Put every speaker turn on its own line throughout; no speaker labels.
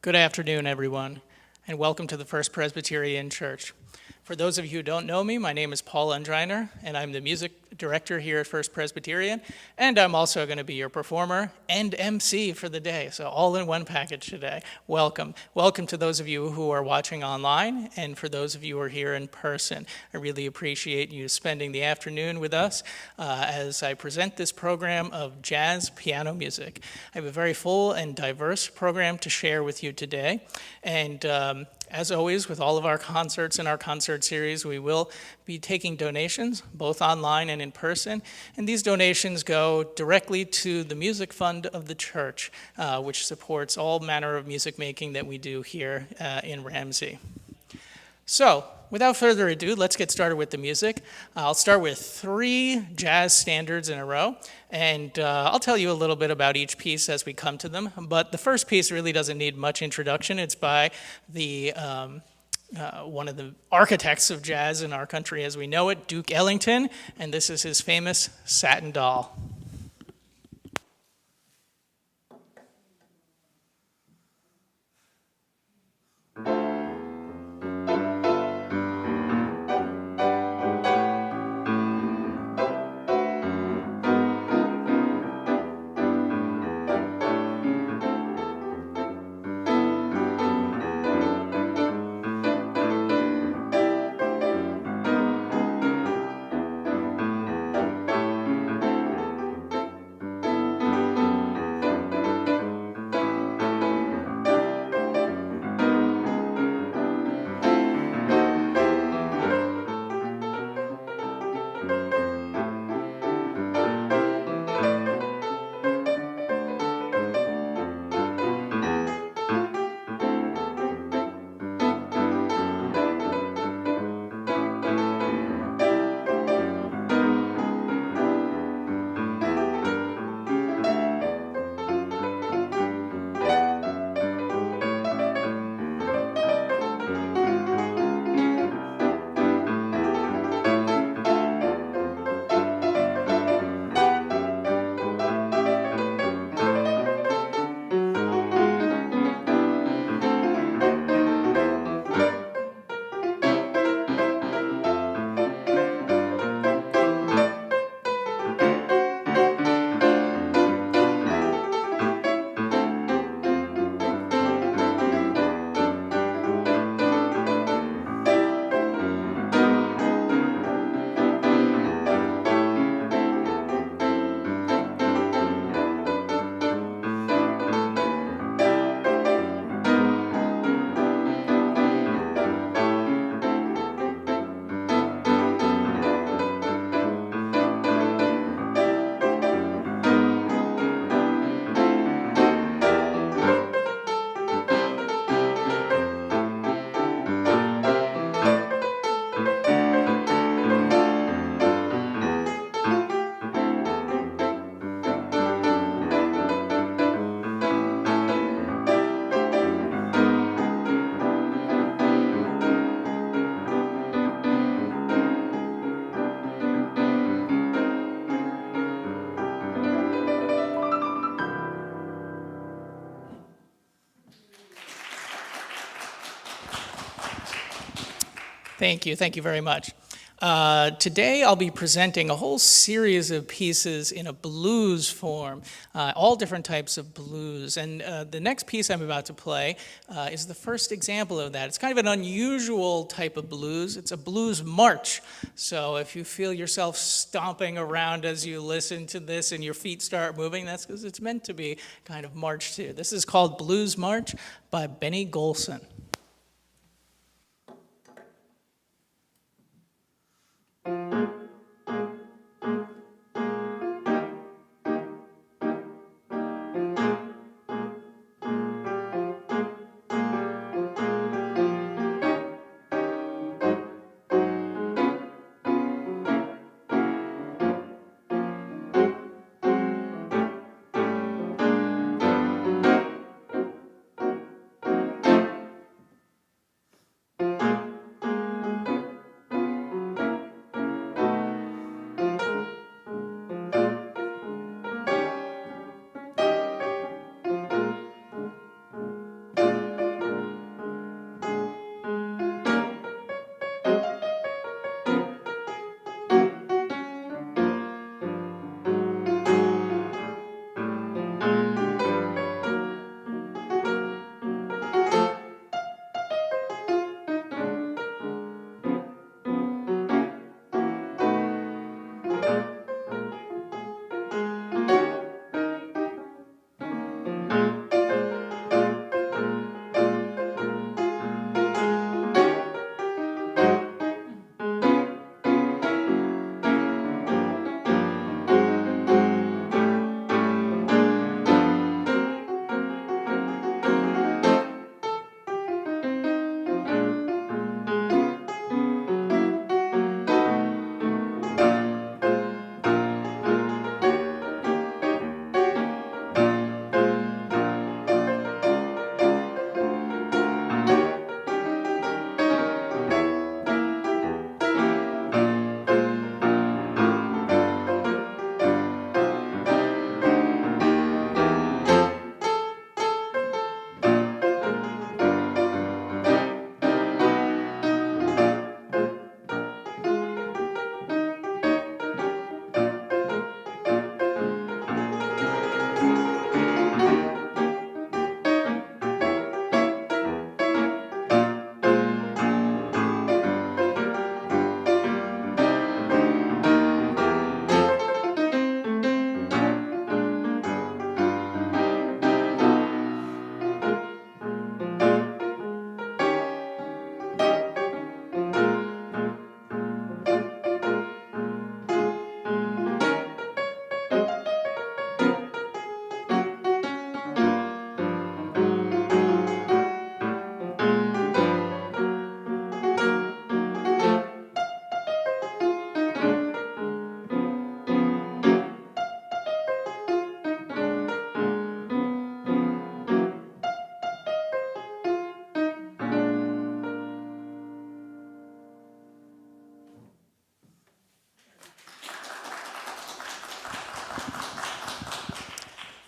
Good afternoon, everyone, and welcome to the First Presbyterian Church. For those of you who don't know me, my name is Paul Undreiner, and I'm the music director here at First Presbyterian, and I'm also going to be your performer and MC for the day, so all in one package today. Welcome. Welcome to those of you who are watching online, and for those of you who are here in person. I really appreciate you spending the afternoon with us as I present this program of jazz piano music. I have a very full and diverse program to share with you today, and as always, with all of our concerts in our concert series, we will be taking donations, both online and in person. And these donations go directly to the music fund of the church, which supports all manner of music making that we do here in Ramsey. So, without further ado, let's get started with the music. I'll start with 3 jazz standards in a row, and I'll tell you a little bit about each piece as we come to them. But the first piece really doesn't need much introduction. It's by the one of the architects of jazz in our country as we know it, Duke Ellington, and this is his famous Satin Doll. Thank you very much. Today I'll be presenting a whole series of pieces in a blues form, all different types of blues. And the next piece I'm about to play is the first example of that. It's kind of an unusual type of blues. It's a blues march. So if you feel yourself stomping around as you listen to this and your feet start moving, that's because it's meant to be kind of marched to. This is called Blues March by Benny Golson.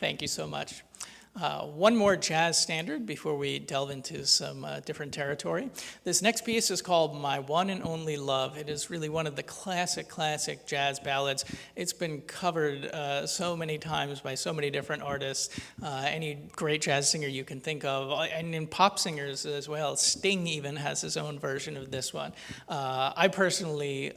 Thank you so much. One more jazz standard before we delve into some different territory. This next piece is called My One and Only Love. It is really one of the classic jazz ballads. It's been covered so many times by so many different artists, any great jazz singer you can think of, and in pop singers as well. Sting even has his own version of this one. I personally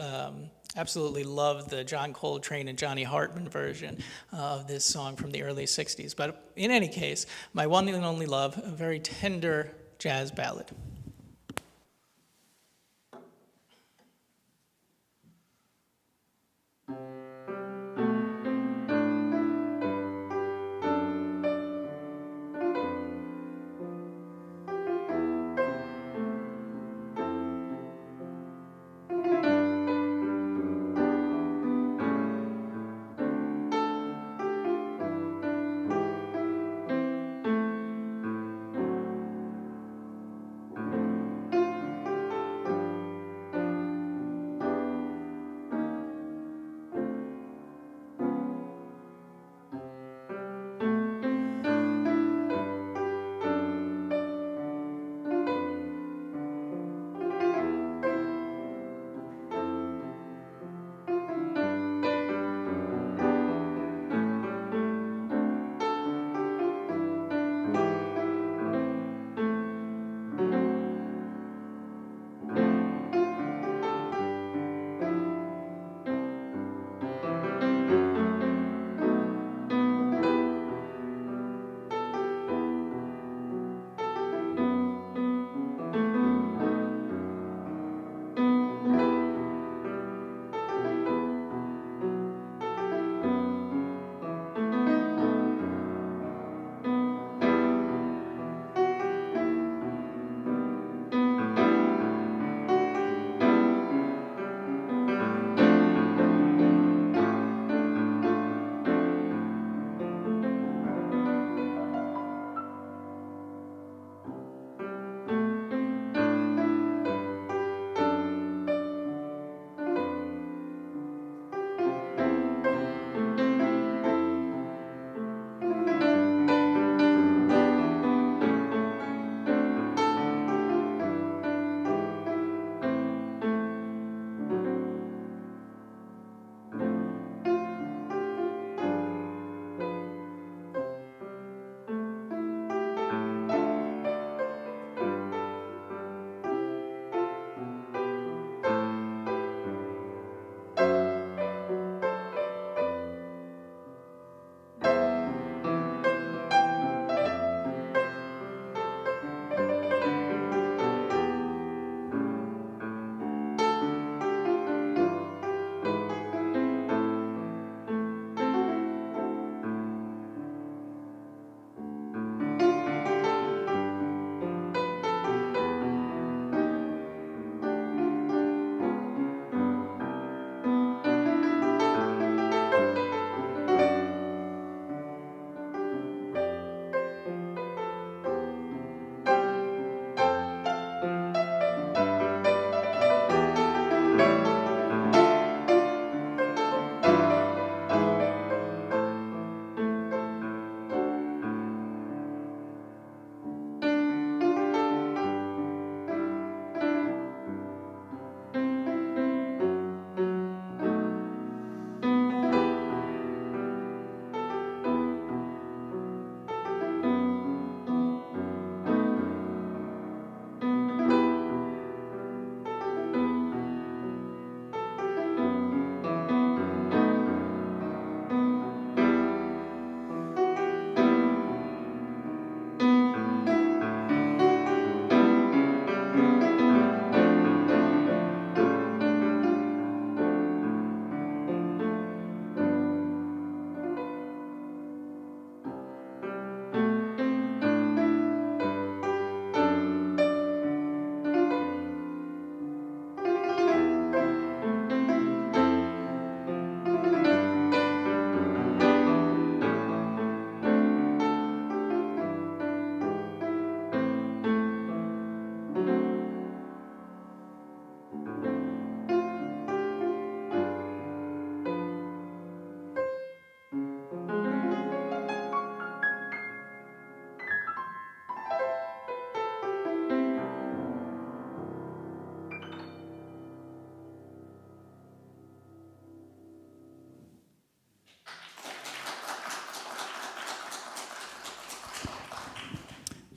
absolutely love the John Coltrane and Johnny Hartman version of this song from the early 60s. But in any case, My One and Only Love, a very tender jazz ballad.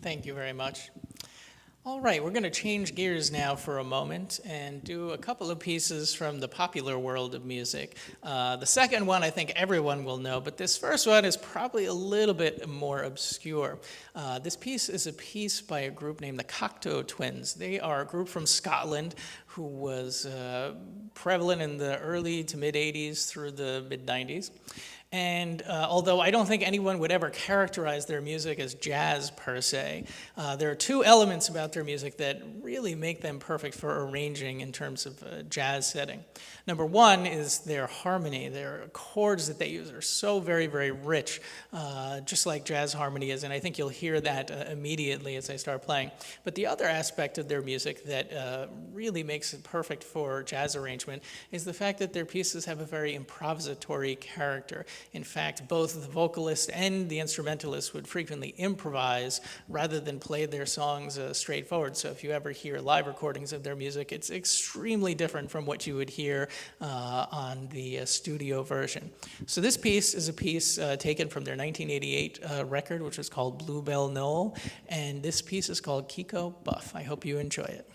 Thank you very much. All right, we're going to change gears now for a moment and do a couple of pieces from the popular world of music. The second one I think everyone will know, but this first one is probably a little bit more obscure. This piece is a piece by a group named the Cocteau Twins. They are a group from Scotland who was prevalent in the early to mid 80s through the mid 90s. And although I don't think anyone would ever characterize their music as jazz per se, there are two elements about their music that really make them perfect for arranging in terms of a jazz setting. Number one is their harmony. Their chords that they use are so very, very rich, just like jazz harmony is, and I think you'll hear that immediately as I start playing. But the other aspect of their music that really makes it perfect for jazz arrangement is the fact that their pieces have a very improvisatory character. In fact, both the vocalist and the instrumentalist would frequently improvise rather than play their songs straightforward. So if you ever hear live recordings of their music, it's extremely different from what you would hear on the studio version. So this piece is a piece taken from their 1988 record, which was called Bluebell Knoll, and this piece is called Kiko Buff. I hope you enjoy it.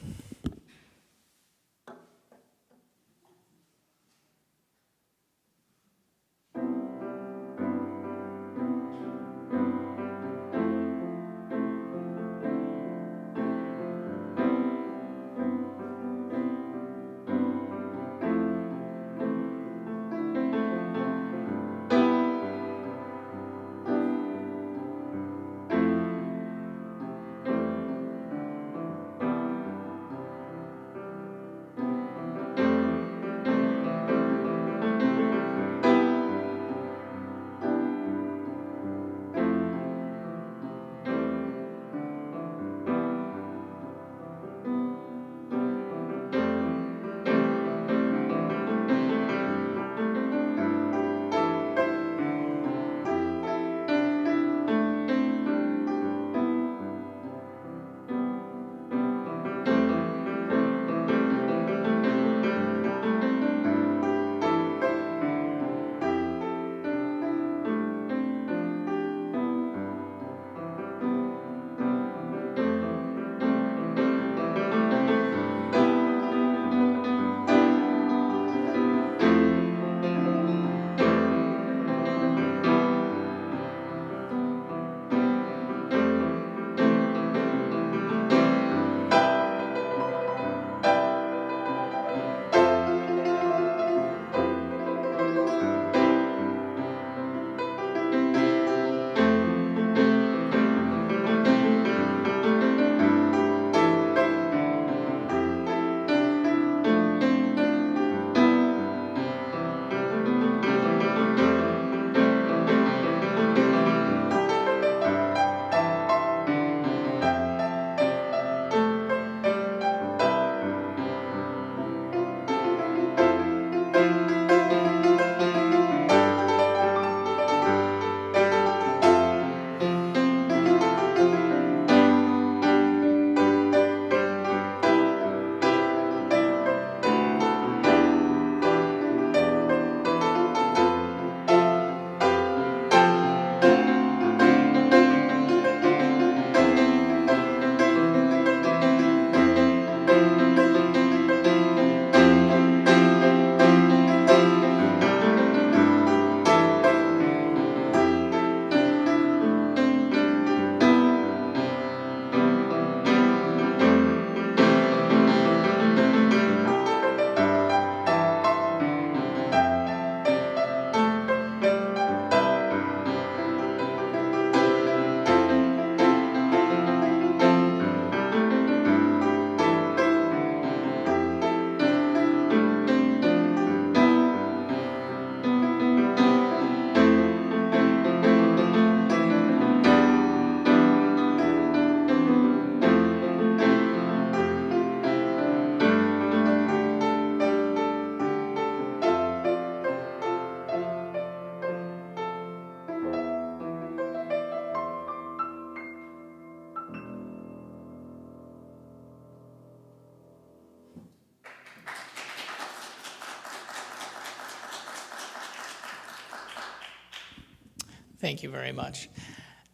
Thank you very much.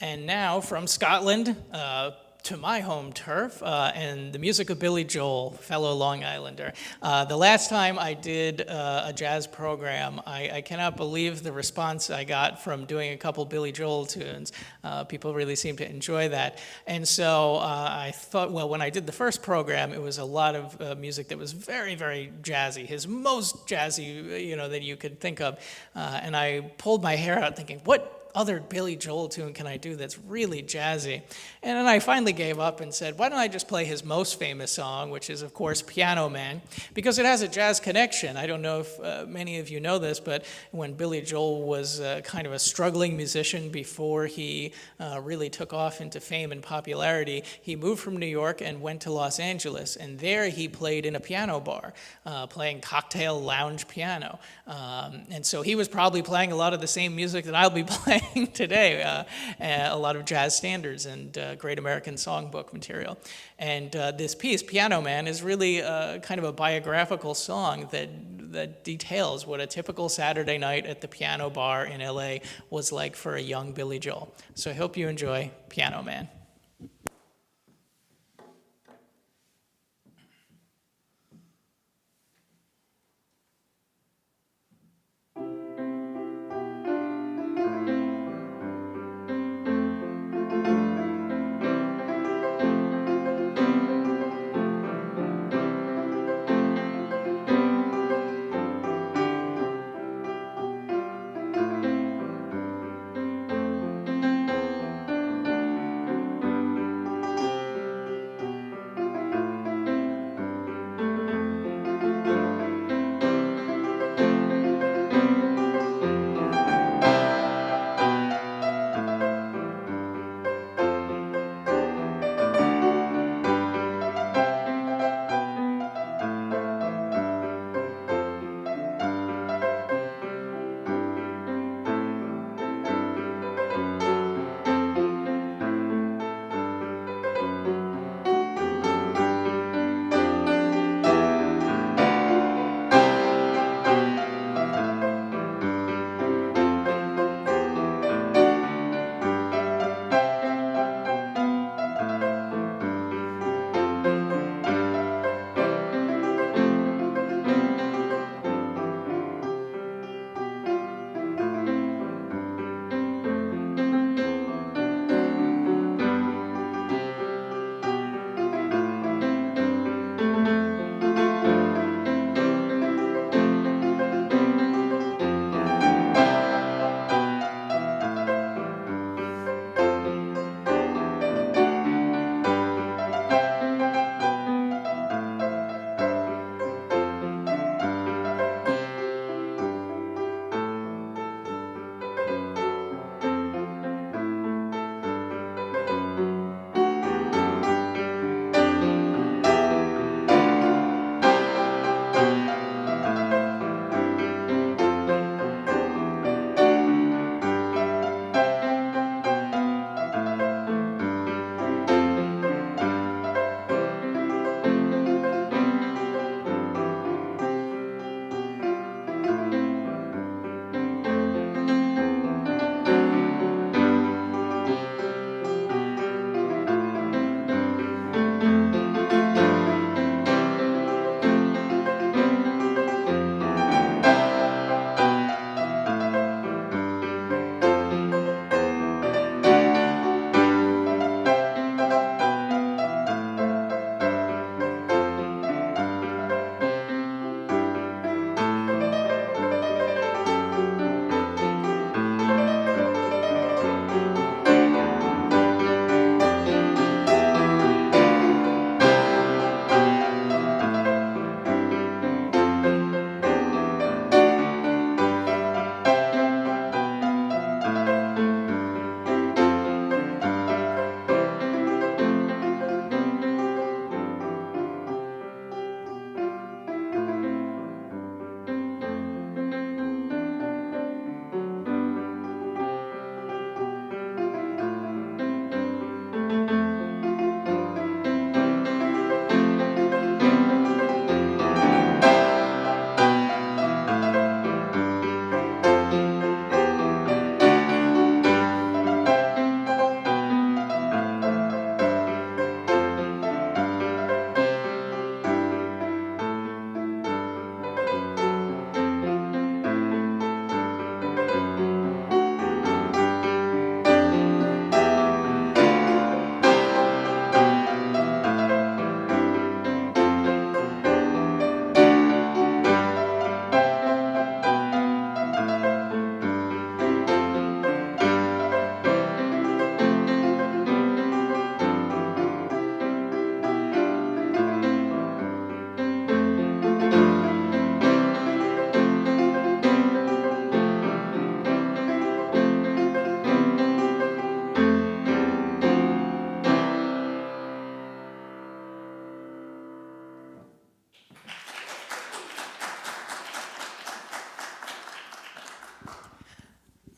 And now from Scotland, to my home turf and the music of Billy Joel, fellow Long Islander. The last time I did a jazz program, I cannot believe the response I got from doing a couple Billy Joel tunes. People really seemed to enjoy that. And so I thought, well, when I did the first program, it was a lot of music that was very, very jazzy, his most jazzy, that you could think of. And I pulled my hair out thinking, what other Billy Joel tune can I do that's really jazzy? And then I finally gave up and said, why don't I just play his most famous song, which is, of course, Piano Man, because it has a jazz connection. I don't know if many of you know this, but when Billy Joel was kind of a struggling musician before he really took off into fame and popularity, he moved from New York and went to Los Angeles, and there he played in a piano bar, playing cocktail lounge piano. And so he was probably playing a lot of the same music that I'll be playing today, a lot of jazz standards and great American songbook material. And this piece, Piano Man, is really kind of a biographical song that details what a typical Saturday night at the piano bar in LA was like for a young Billy Joel. So I hope you enjoy Piano Man.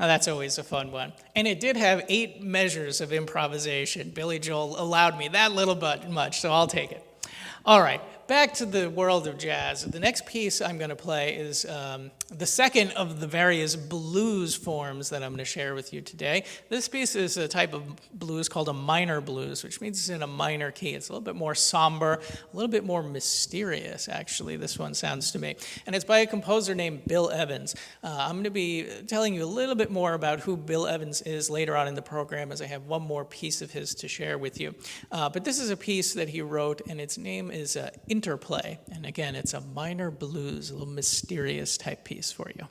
That's always a fun one. And it did have 8 measures of improvisation. Billy Joel allowed me that little bit much, so I'll take it. All right, back to the world of jazz. The next piece I'm going to play is the second of the various blues forms that I'm going to share with you today. This piece is a type of blues called a minor blues, which means it's in a minor key. It's a little bit more somber, a little bit more mysterious, actually, this one sounds to me. And it's by a composer named Bill Evans. I'm going to be telling you a little bit more about who Bill Evans is later on in the program, as I have one more piece of his to share with you. But this is a piece that he wrote, and its name is Interplay. And again, it's a minor blues, a little mysterious type piece for you.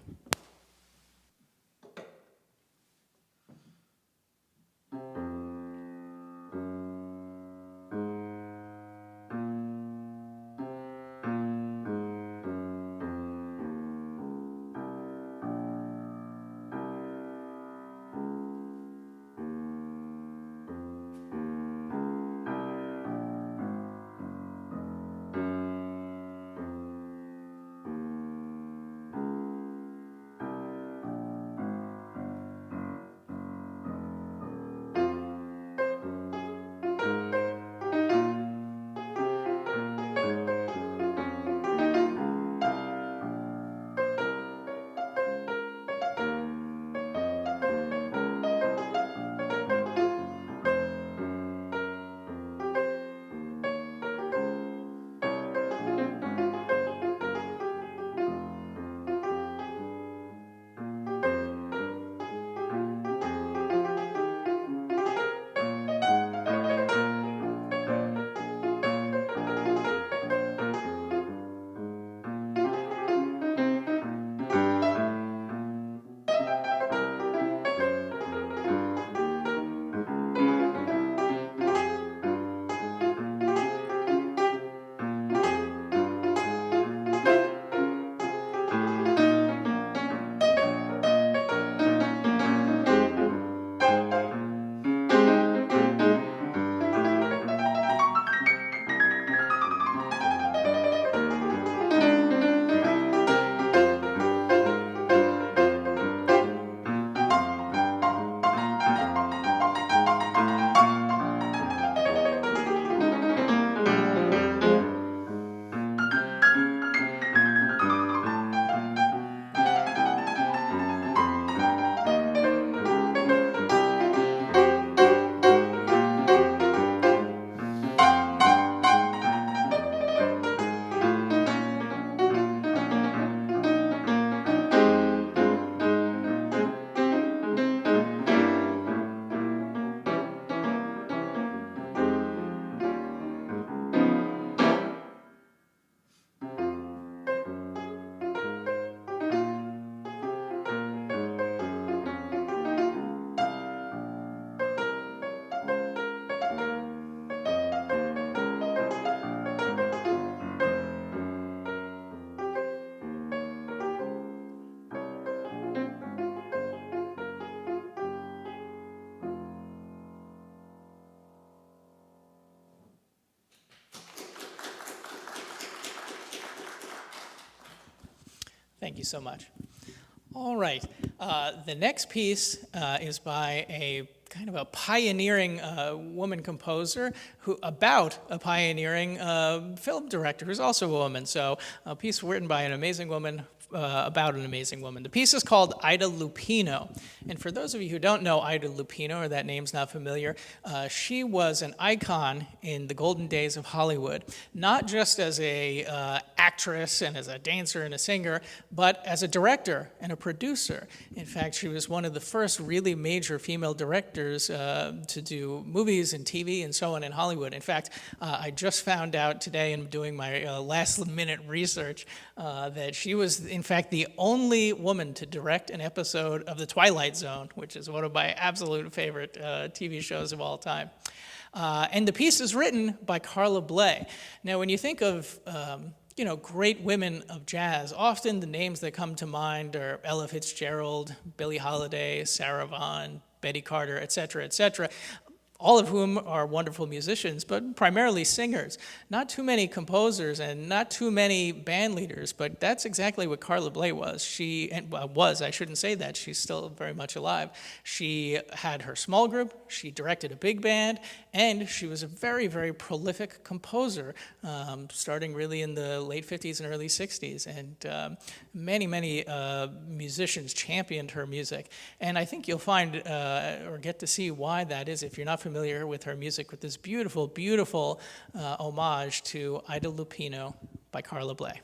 Thank you so much. All right. The next piece is by a kind of a pioneering woman composer about a pioneering film director who's also a woman. So a piece written by an amazing woman about an amazing woman. The piece is called Ida Lupino. And for those of you who don't know Ida Lupino, or that name's not familiar, she was an icon in the golden days of Hollywood, not just as a actress and as a dancer and a singer, but as a director and a producer. In fact, she was one of the first really major female directors to do movies and TV and so on in Hollywood. In fact, I just found out today in doing my last-minute research that she was, in fact, the only woman to direct an episode of The Twilight Zone, which is one of my absolute favorite TV shows of all time. And the piece is written by Carla Bley. Now, when you think of great women of jazz, often the names that come to mind are Ella Fitzgerald, Billie Holiday, Sarah Vaughan, Betty Carter, et cetera, et cetera. all of whom are wonderful musicians, but primarily singers. Not too many composers and not too many band leaders, but that's exactly what Carla Bley was. I shouldn't say that, she's still very much alive. She had her small group, she directed a big band, and she was a very, very prolific composer, starting really in the late 50s and early 60s. And many musicians championed her music. And I think you'll find or get to see why that is if you're not familiar with her music, with this beautiful, beautiful homage to Ida Lupino by Carla Bley.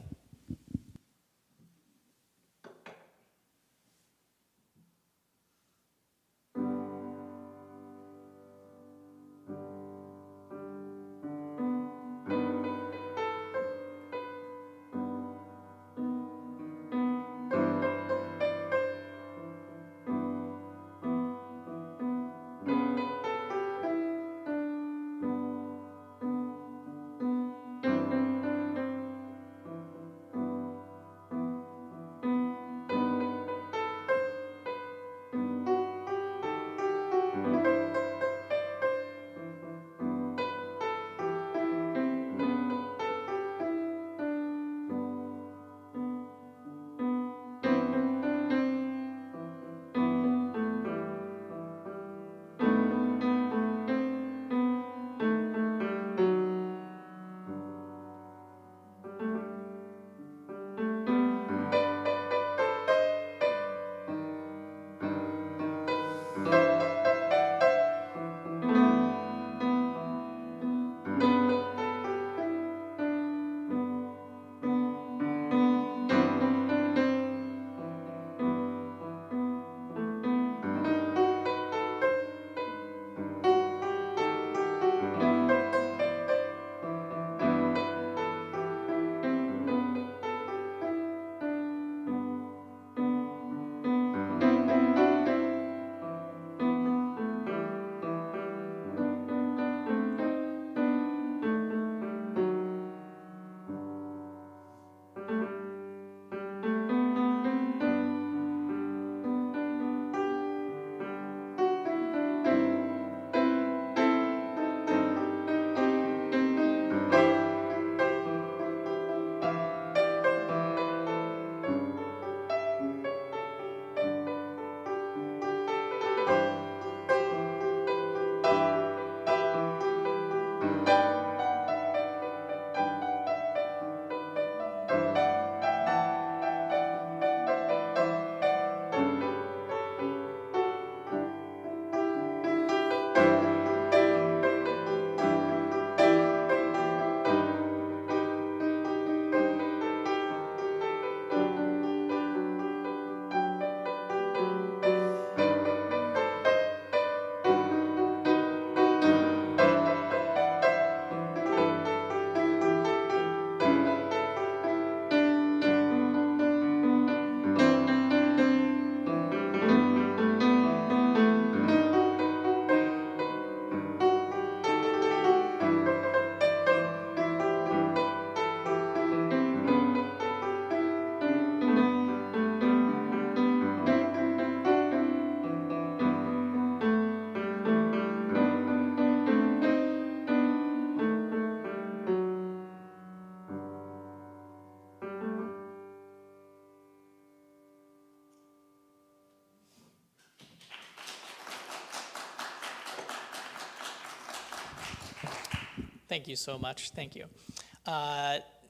Thank you so much. Thank you.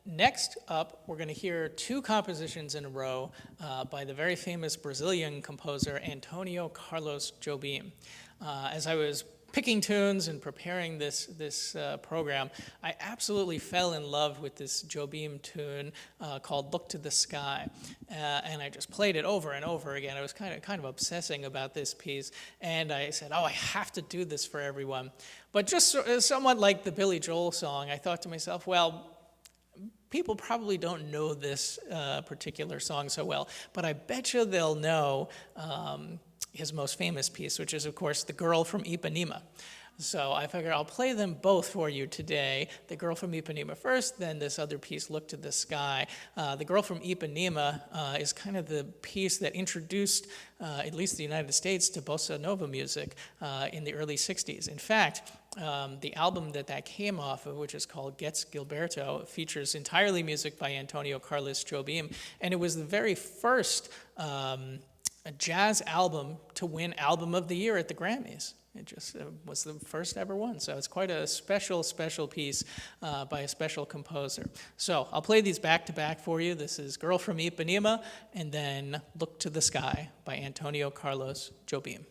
Next up, we're going to hear two compositions in a row by the very famous Brazilian composer Antonio Carlos Jobim. As I was picking tunes and preparing this program, I absolutely fell in love with this Jobim tune called "Look to the Sky," and I just played it over and over again. I was kind of obsessing about this piece, and I said, "Oh, I have to do this for everyone." But just somewhat like the Billy Joel song, I thought to myself, well, people probably don't know this particular song so well, but I bet you they'll know his most famous piece, which is, of course, The Girl from Ipanema. So I figured I'll play them both for you today. The Girl from Ipanema first, then this other piece, Look to the Sky. The Girl from Ipanema is kind of the piece that introduced, at least the United States, to bossa nova music in the early 60s. In fact, the album that came off of, which is called Getz Gilberto, features entirely music by Antonio Carlos Jobim, and it was the very first jazz album to win Album of the Year at the Grammys. It just was the first ever one. So it's quite a special, special piece by a special composer. So I'll play these back to back for you. This is Girl from Ipanema, and then Look to the Sky by Antonio Carlos Jobim.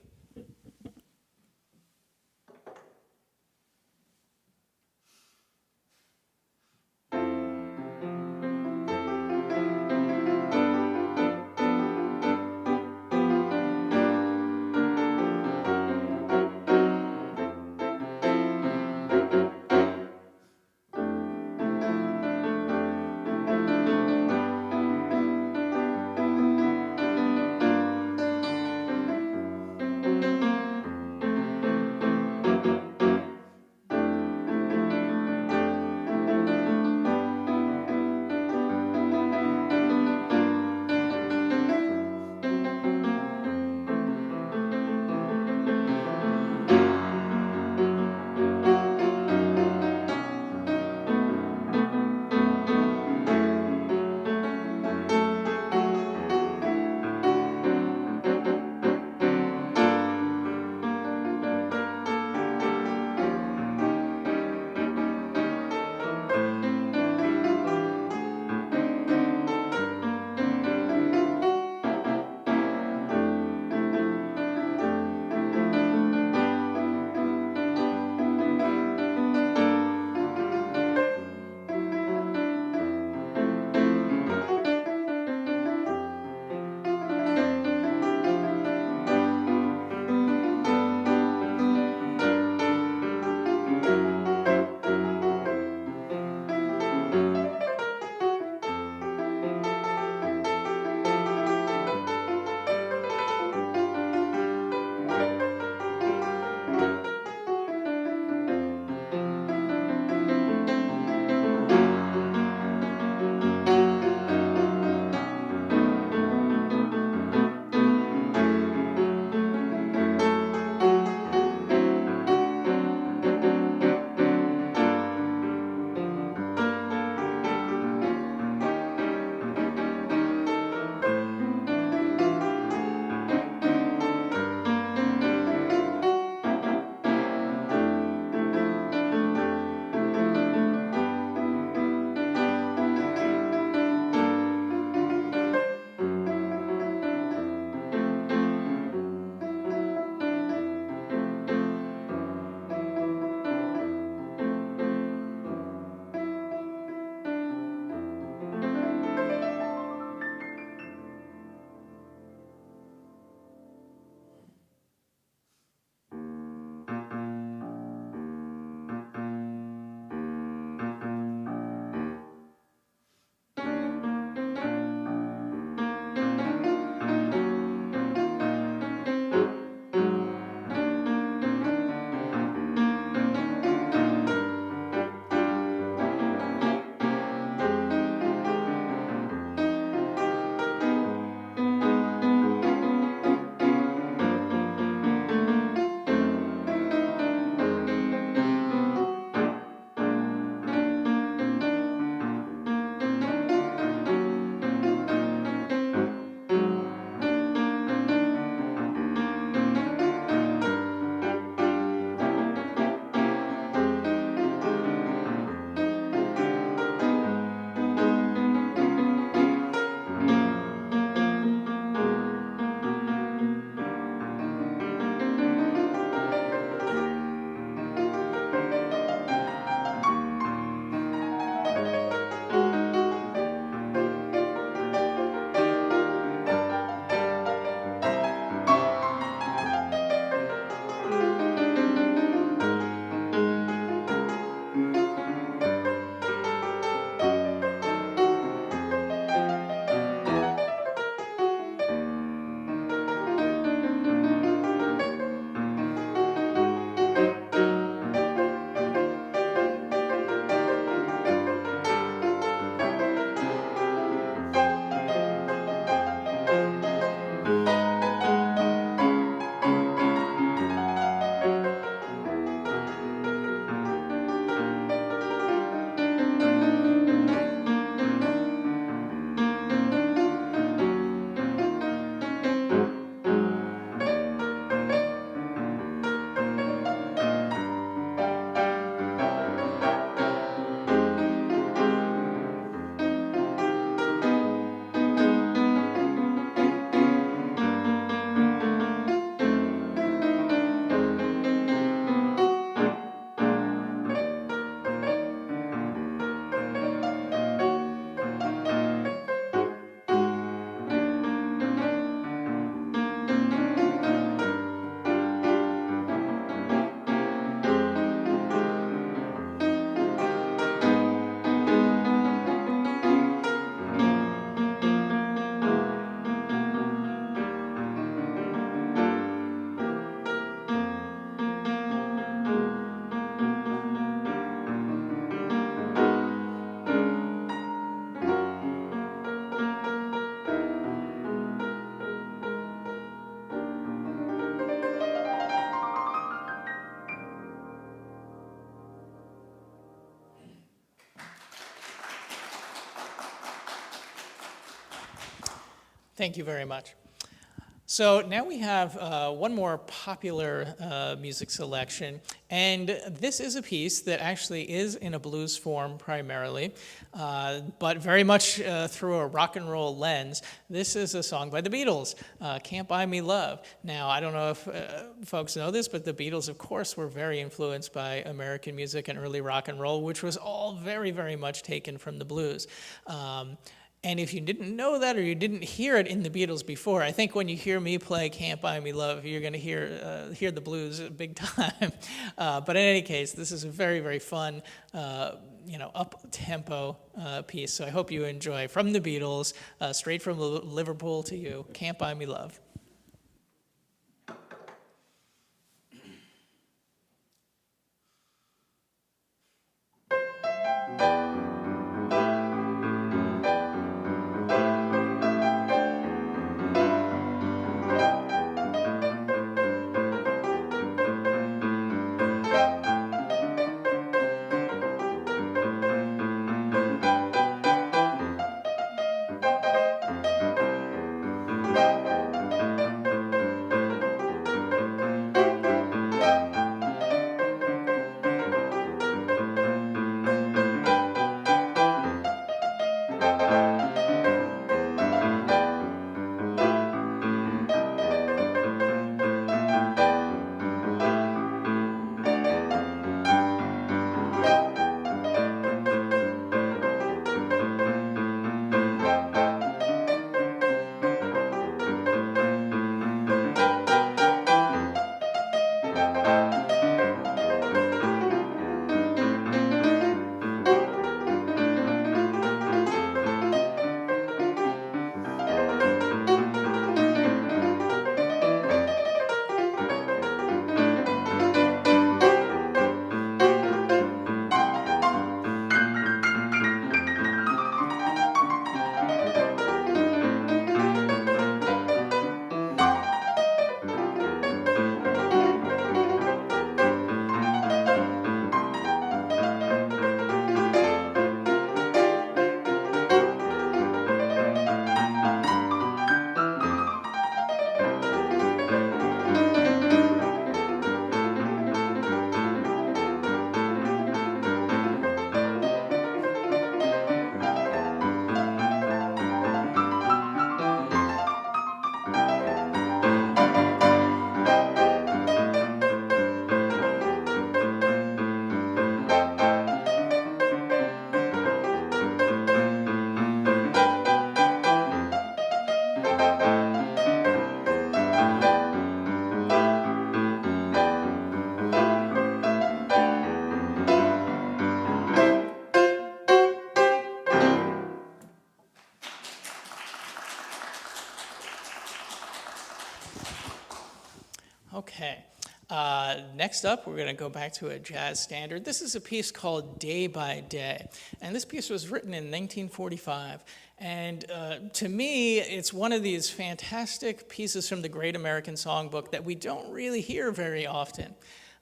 Thank you very much. So now we have one more popular music selection, and this is a piece that actually is in a blues form primarily, but very much through a rock and roll lens. This is a song by the Beatles, Can't Buy Me Love. Now, I don't know if folks know this, but the Beatles, of course, were very influenced by American music and early rock and roll, which was all very, very much taken from the blues. And if you didn't know that or you didn't hear it in the Beatles before, I think when you hear me play "Can't Buy Me Love," you're going to hear the blues big time. But in any case, this is a very, very fun, up-tempo piece. So I hope you enjoy. From the Beatles, straight from Liverpool to you, "Can't Buy Me Love." Okay. Next up, we're going to go back to a jazz standard. This is a piece called Day by Day. And this piece was written in 1945. And to me, it's one of these fantastic pieces from the Great American Songbook that we don't really hear very often.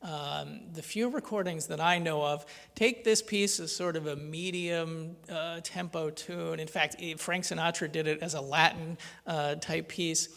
The few recordings that I know of take this piece as sort of a medium tempo tune. In fact, Frank Sinatra did it as a Latin type piece.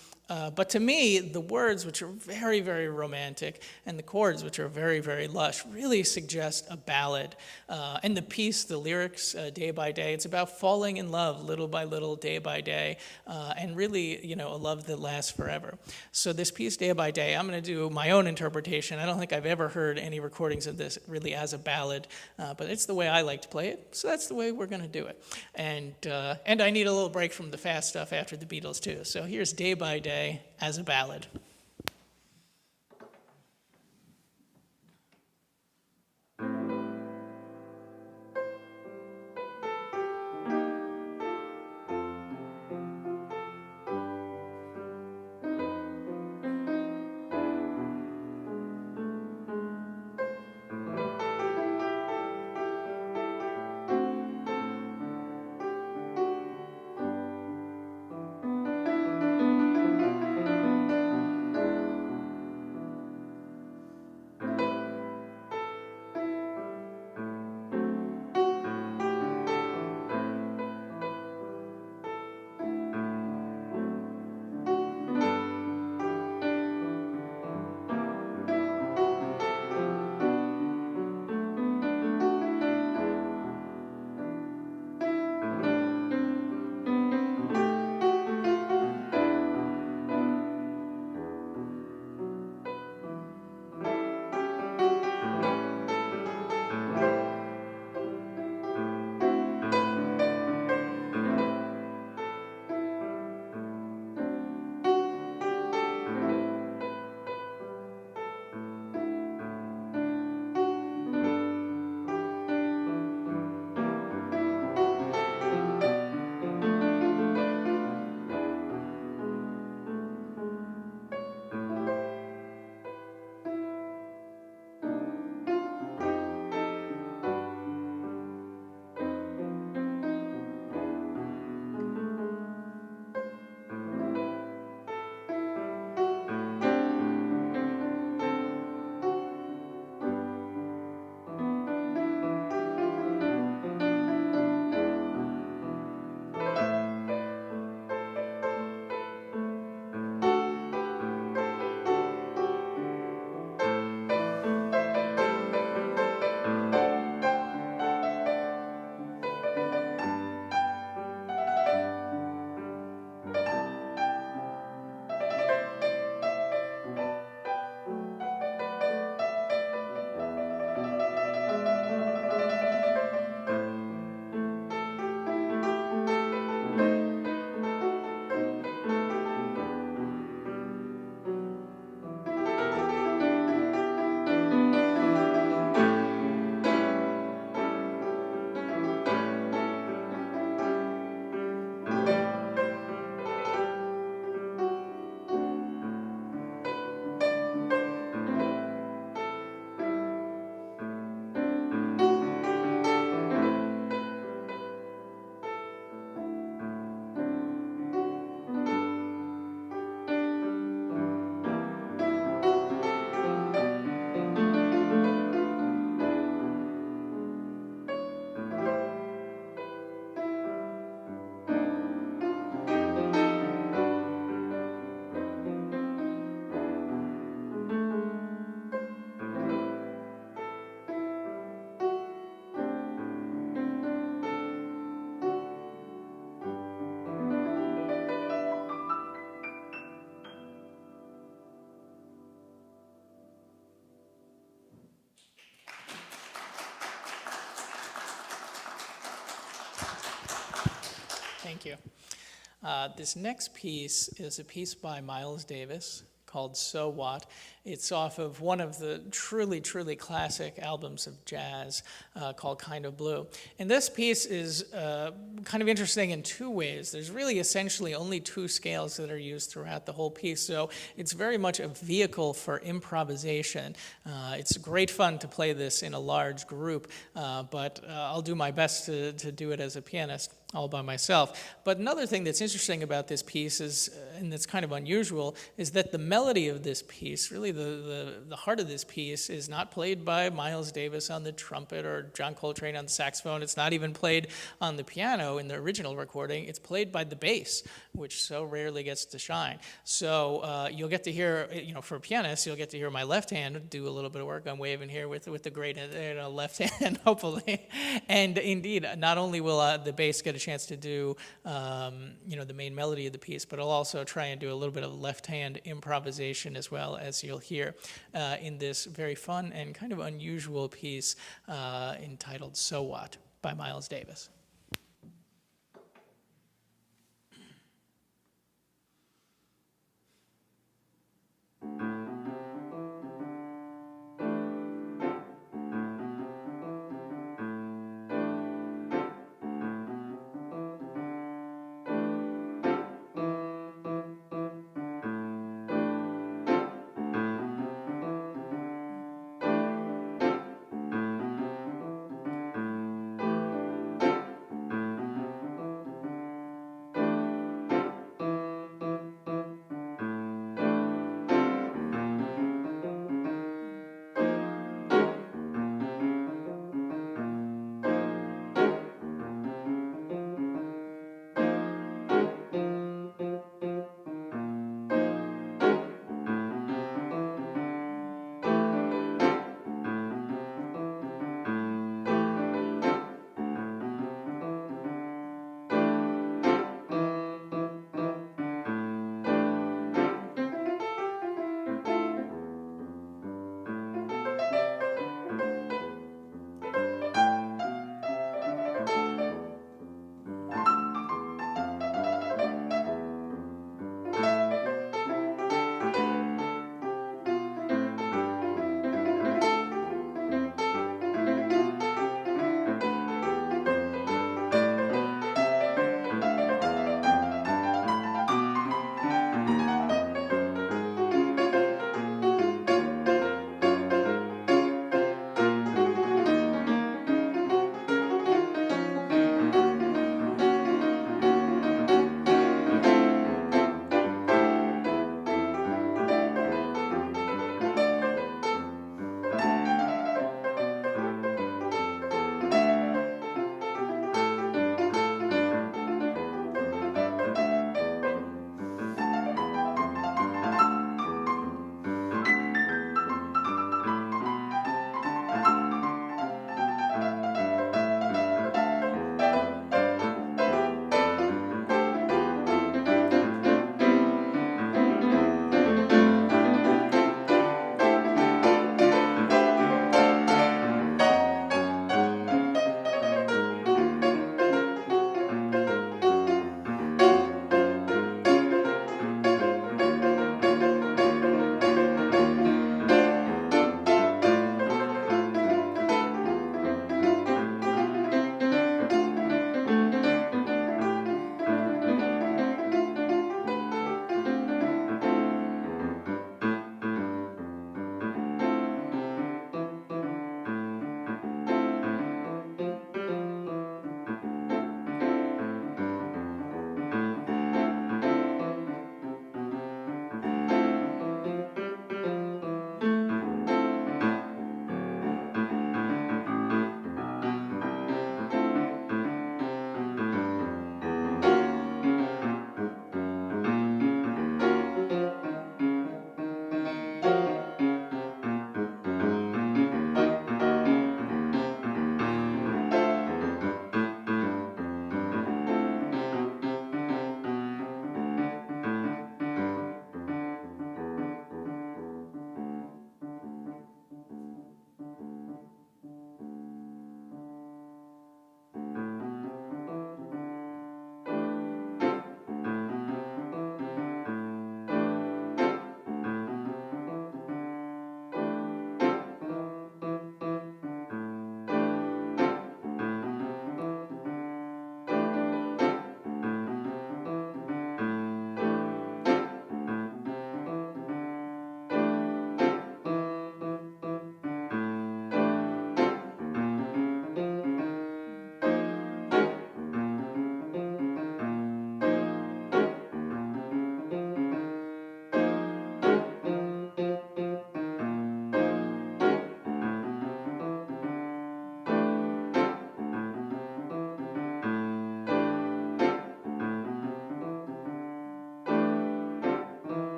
But to me, the words, which are very, very romantic, and the chords, which are very, very lush, really suggest a ballad. And the piece, the lyrics, Day by Day, it's about falling in love little by little, day by day, and really, a love that lasts forever. So this piece, Day by Day, I'm going to do my own interpretation. I don't think I've ever heard any recordings of this really as a ballad, but it's the way I like to play it, so that's the way we're going to do it. And I need a little break from the fast stuff after the Beatles, too. So here's Day by Day as a ballad. Thank you. This next piece is a piece by Miles Davis called So What. It's off of one of the truly, truly classic albums of jazz called Kind of Blue. And this piece is kind of interesting in two ways. There's really essentially only two scales that are used throughout the whole piece, so it's very much a vehicle for improvisation. It's great fun to play this in a large group, but I'll do my best to do it as a pianist all by myself. But another thing that's interesting about this piece is, and that's kind of unusual, is that the melody of this piece, really the heart of this piece, is not played by Miles Davis on the trumpet or John Coltrane on the saxophone. It's not even played on the piano in the original recording. It's played by the bass, which so rarely gets to shine. So you'll get to hear, for a pianist, you'll get to hear my left hand do a little bit of work. I'm waving here with the great left hand, hopefully. And indeed, not only will the bass get a chance to do, the main melody of the piece, but I'll also try and do a little bit of left-hand improvisation as well, as you'll hear in this very fun and kind of unusual piece entitled So What by Miles Davis.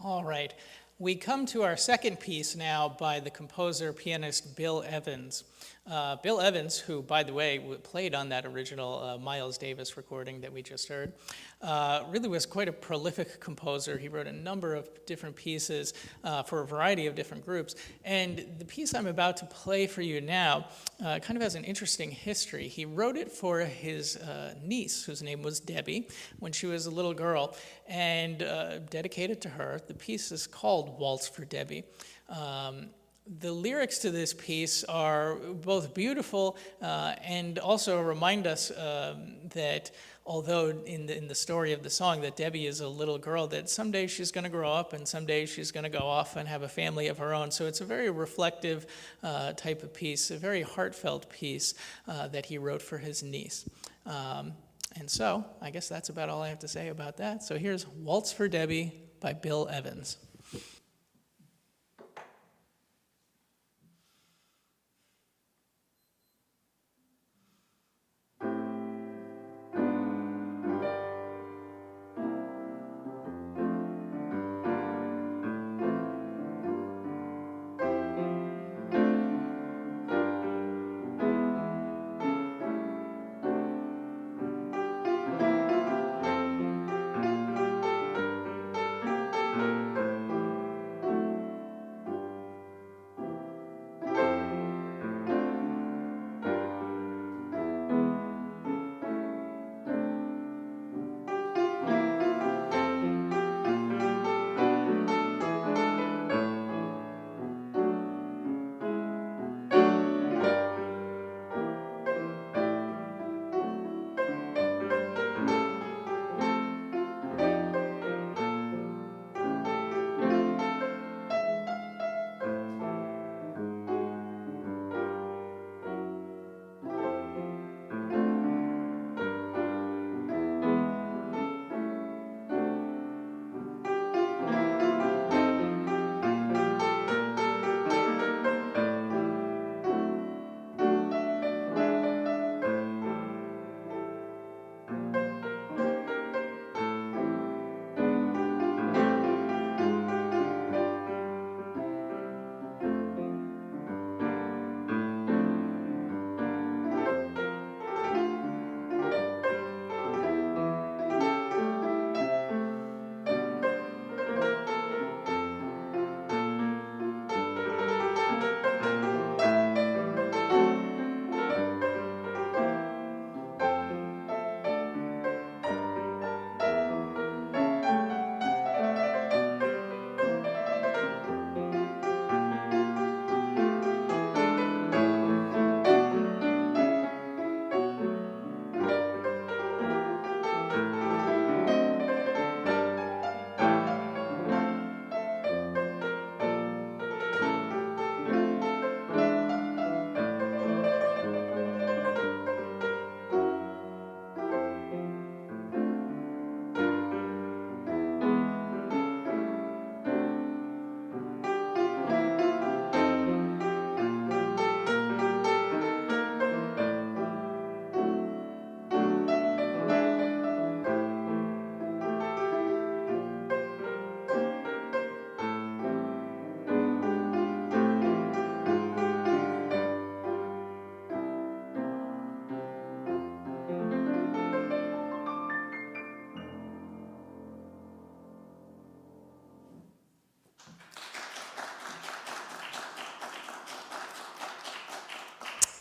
All right. We come to our second piece now by the composer, pianist Bill Evans. Bill Evans, who, by the way, played on that original Miles Davis recording that we just heard, really was quite a prolific composer. He wrote a number of different pieces for a variety of different groups. And the piece I'm about to play for you now kind of has an interesting history. He wrote it for his niece, whose name was Debbie, when she was a little girl, and dedicated to her. The piece is called Waltz for Debbie. The lyrics to this piece are both beautiful and also remind us that although in the story of the song that Debbie is a little girl, that someday she's going to grow up and someday she's going to go off and have a family of her own. So it's a very reflective type of piece, a very heartfelt piece that he wrote for his niece. And so I guess that's about all I have to say about that. So here's Waltz for Debbie by Bill Evans.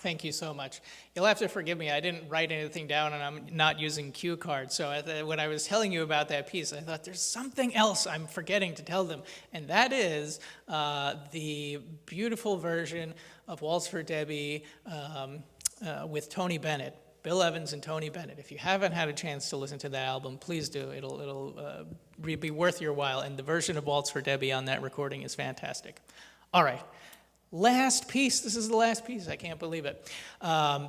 Thank you so much. You'll have to forgive me. I didn't write anything down, and I'm not using cue cards. So when I was telling you about that piece, I thought there's something else I'm forgetting to tell them, and that is the beautiful version of Waltz for Debbie with Tony Bennett. Bill Evans and Tony Bennett. If you haven't had a chance to listen to that album, please do. It'll be worth your while, and the version of Waltz for Debbie on that recording is fantastic. All right. Last piece. This is the last piece. I can't believe it.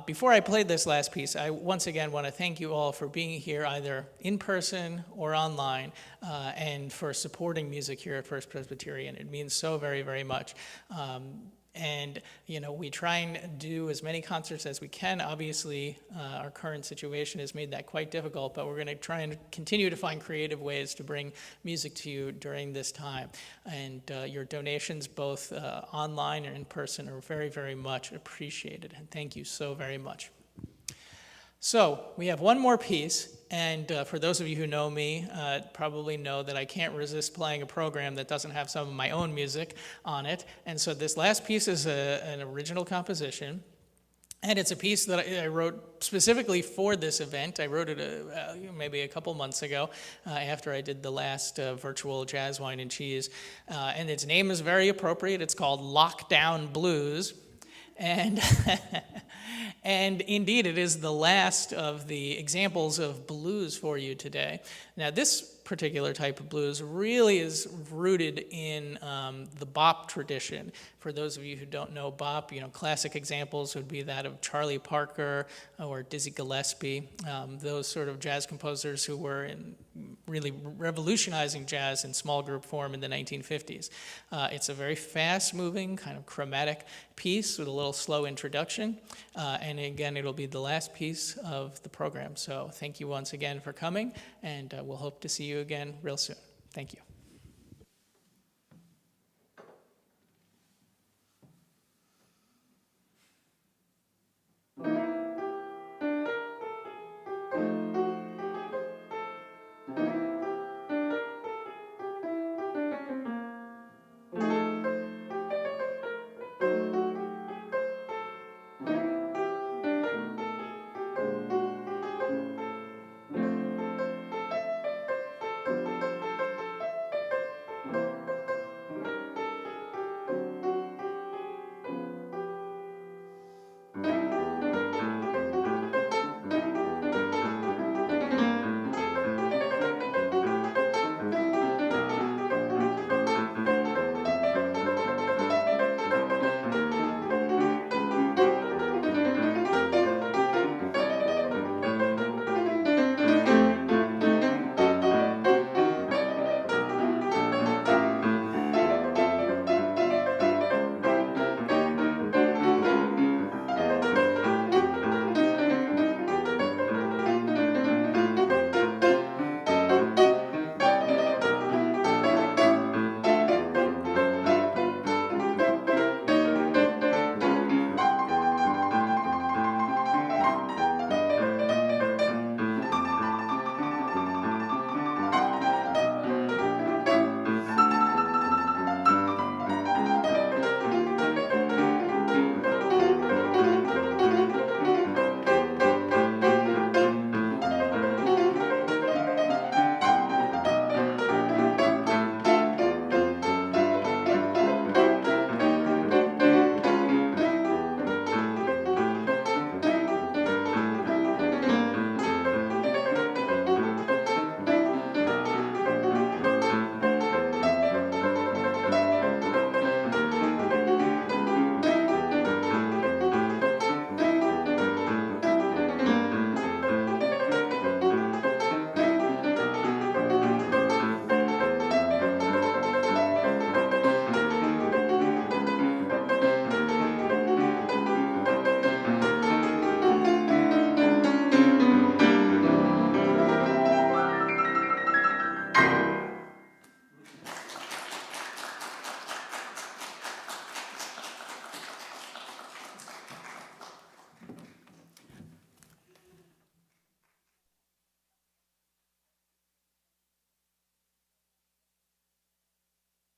Before I play this last piece, I once again want to thank you all for being here either in person or online and for supporting music here at First Presbyterian. It means so very, very much. And, we try and do as many concerts as we can. Obviously, our current situation has made that quite difficult, but we're going to try and continue to find creative ways to bring music to you during this time. And your donations, both online and in person, are very, very much appreciated. And thank you so very much. So we have one more piece, and for those of you who know me, probably know that I can't resist playing a program that doesn't have some of my own music on it. And so this last piece is an original composition, and it's a piece that I wrote specifically for this event. I wrote it maybe a couple months ago after I did the last virtual Jazz, Wine, and Cheese. And its name is very appropriate. It's called Lockdown Blues. And and indeed, it is the last of the examples of blues for you today. Now, this particular type of blues really is rooted in the bop tradition. For those of you who don't know bop, classic examples would be that of Charlie Parker or Dizzy Gillespie, those sort of jazz composers who were really revolutionizing jazz in small group form in the 1950s. It's a very fast-moving, kind of chromatic piece with a little slow introduction. And again, it'll be the last piece of the program. So thank you once again for coming, and we'll hope to see you again real soon. Thank you.